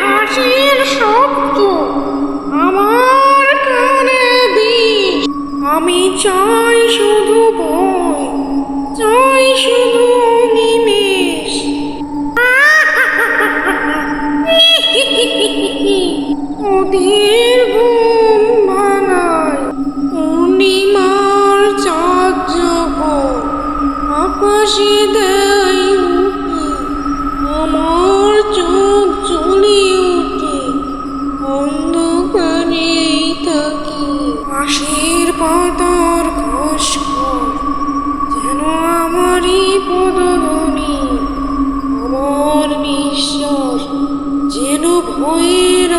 হাসির শব্দ আমার কানে দিস। আমি চাই শুধু ভয়, চাই শুধু নিমেষ। ওদের ঘুম ভাঙায় পূর্ণিমার চাঁদ যখন আকাশে দেয় উঁকি, আমার চোখ জ্বলে ওঠে, অন্ধকারেই থাকি। আশির পাতার খসখস যেন আমারই পদধ্বনি, আমার নিঃশ্বাস যেন ভয়ের